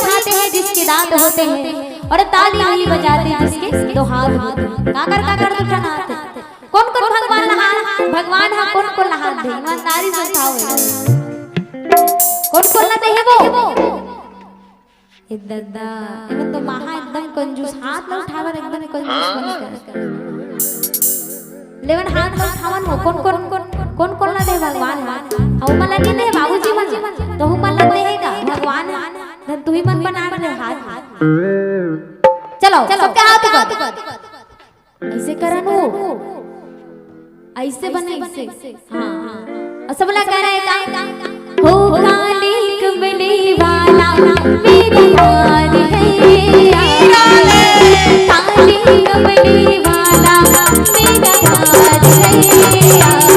होते हैं और ताली नहीं बजाते जिसके दो हाथ होते हैं। काकर दूसरा हाथ कौन कौन भगवान हाँ कौन कौन हाथ दे ईमानदारी से उठाओ कौन कौन ना दे वो दादा इवन तो महा एकदम कंजूस हाथ ना उठावर एकदम कंजूस लेवन हाथ ना उठावन हो कौन कौन ना दे भगवान हाथ हम मला नहीं दे बाबूजी मन तो हम मला देगा भगवान धन तू ही मन बना रहे हाथ चलो सबके हाथ ऊपर ऐसे करन हो ऐसे बने ऐसे हां और सब लोग कह रहे हैं हो काली कमली वाला मेरी जान है काली कमली वाला मेरा जान है